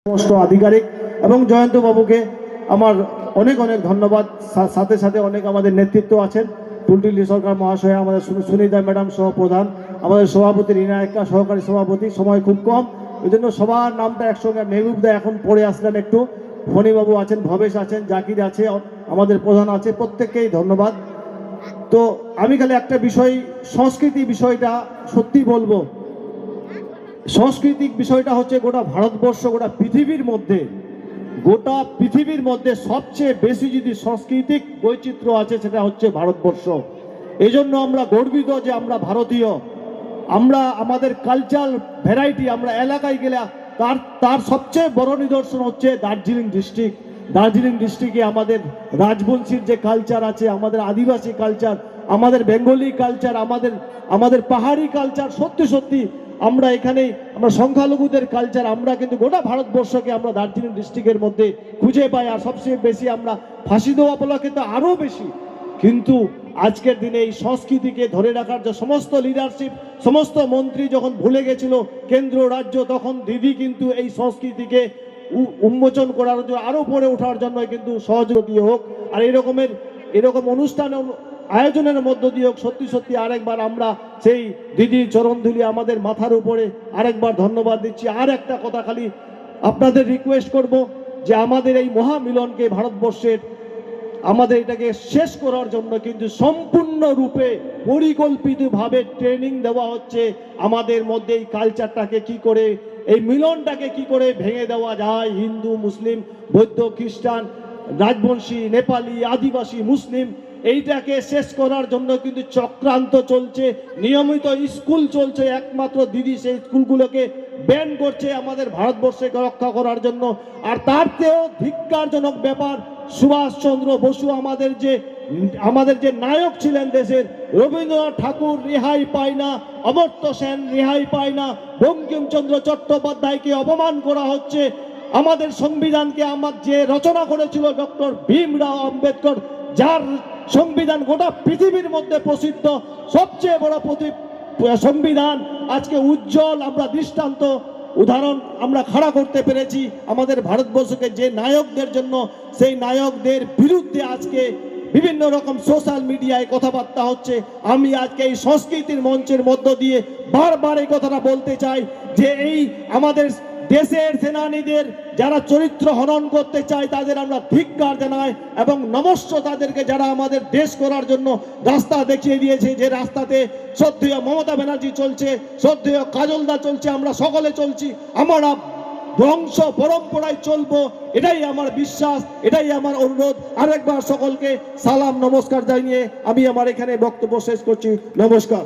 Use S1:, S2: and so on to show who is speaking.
S1: সমস্ত আধিকারিক এবং জয়ন্ত বাবুকে আমার অনেক অনেক ধন্যবাদ। সাথে সাথে অনেক আমাদের নেতৃত্ব আছেন, টুলটুলি সরকার মহাশয়, আমাদের সুনিতা ম্যাডাম সহ প্রধান, আমাদের সভাপতি রিনা এক্কা সহকারী সভাপতি। সময় খুব কম, ওই জন্য সবার নামটা একসঙ্গে। মেহবুব দা এখন পড়ে আসলেন একটু, ফণিবাবু আছেন, ভবেশ আছেন, জাকির আছে, আমাদের প্রধান আছে, প্রত্যেককেই ধন্যবাদ। তো আমি খালি একটা বিষয়, সংস্কৃতি বিষয়টা সত্যি বলবো, সাংস্কৃতিক বিষয়টা হচ্ছে গোটা ভারতবর্ষ, গোটা পৃথিবীর মধ্যে সবচেয়ে বেশি যদি সাংস্কৃতিক বৈচিত্র্য আছে সেটা হচ্ছে ভারতবর্ষ। এই জন্য আমরা গর্বিত যে আমরা ভারতীয়। আমরা আমাদের কালচার ভ্যারাইটি, আমরা এলাকায় গেলে তার সবচেয়ে বড় নিদর্শন হচ্ছে দার্জিলিং ডিস্ট্রিক্ট। দার্জিলিং ডিস্ট্রিক্টে আমাদের রাজবংশীর যে কালচার আছে, আমাদের আদিবাসী কালচার, আমাদের বেঙ্গলি কালচার, আমাদের পাহাড়ি কালচার, সত্যি সত্যি আমরা এখানে আমরা সংখ্যালঘুদের কালচার আমরা কিন্তু গোটা ভারতবর্ষকে আমরা দার্জিলিং ডিস্ট্রিক্টের মধ্যে খুঁজে পাই। আর সবচেয়ে বেশি আমরা ফাঁসি দেওয়া বলা কিন্তু আরও বেশি। কিন্তু আজকের দিনে এই সংস্কৃতিকে ধরে রাখার যে সমস্ত লিডারশিপ, সমস্ত মন্ত্রী যখন ভুলে গেছিল কেন্দ্র রাজ্য, তখন দিদি কিন্তু এই সংস্কৃতিকে উন্মোচন করার জন্য, আরও পড়ে ওঠার জন্য কিন্তু সহযোগী হোক। আর এরকম অনুষ্ঠান আয়োজনের মধ্য দিয়ে সত্যি সত্যি আরেকবার আমরা সেই দিদির চরণধুলি আমাদের মাথার উপরে আরেকবার ধন্যবাদ দিচ্ছি। আর একটা কথা খালি আপনাদের রিকোয়েস্ট করব যে আমাদের এই মহামিলনকে ভারতবর্ষের আমাদের এটাকে শেষ করার জন্য কিন্তু সম্পূর্ণরূপে পরিকল্পিতভাবে ট্রেনিং দেওয়া হচ্ছে আমাদের মধ্যে এই কালচারটাকে কি করে, এই মিলনটাকে কি করে ভেঙে দেওয়া যায়। হিন্দু, মুসলিম, বৌদ্ধ, খ্রিস্টান, রাজবংশী, নেপালি, আদিবাসী, মুসলিম, এইটাকে শেষ করার জন্য কিন্তু চক্রান্ত চলছে, নিয়মিত স্কুল চলছে। একমাত্র দিদি সেই স্কুলগুলোকে ব্যান করছে আমাদের ভারতবর্ষকে রক্ষা করার জন্য। আর তার চেয়েও ধিক্কারজনক ব্যাপার, সুভাষচন্দ্র বসু আমাদের যে নায়ক ছিলেন দেশের, রবীন্দ্রনাথ ঠাকুর রেহাই পায় না, অমর্ত্য সেন রেহাই পায় না, বঙ্কিমচন্দ্র চট্টোপাধ্যায়কে অপমান করা হচ্ছে। আমাদের সংবিধানকে যে রচনা করেছিল ডক্টর ভীমরাও আম্বেদকর, যার সংবিধান গোটা পৃথিবীর মধ্যে প্রসিদ্ধ, সবচেয়ে বড় সংবিধান, আজকে উজ্জ্বল আমরা দৃষ্টান্ত উদাহরণ আমরা খাড়া করতে পেরেছি আমাদের ভারতবর্ষকে যে নায়কদের জন্য, সেই নায়কদের বিরুদ্ধে আজকে বিভিন্ন রকম সোশ্যাল মিডিয়ায় কথাবার্তা হচ্ছে। আমি আজকে এই সংস্কৃতির মঞ্চের মধ্য দিয়ে বারবার এই কথাটা বলতে চাই যে এই আমাদের দেশের সেনানীদের যারা চরিত্র হনন করতে চায় তাদের আমরা ধিক্কার জানাই এবং নমস্য তাদেরকে, যারা আমাদের দেশ করার জন্য রাস্তা দেখিয়ে দিয়েছে, যে রাস্তাতে শ্রদ্ধেয় মমতা ব্যানার্জি চলছে, শ্রদ্ধেয় কাজলদা চলছে, আমরা সকলে চলছি, আমরা বংশ পরম্পরায় চলবো, এটাই আমার বিশ্বাস, এটাই আমার অনুরোধ। আরেকবার সকলকে সালাম নমস্কার জানিয়ে আমি আমার এখানে বক্তব্য শেষ করছি। নমস্কার।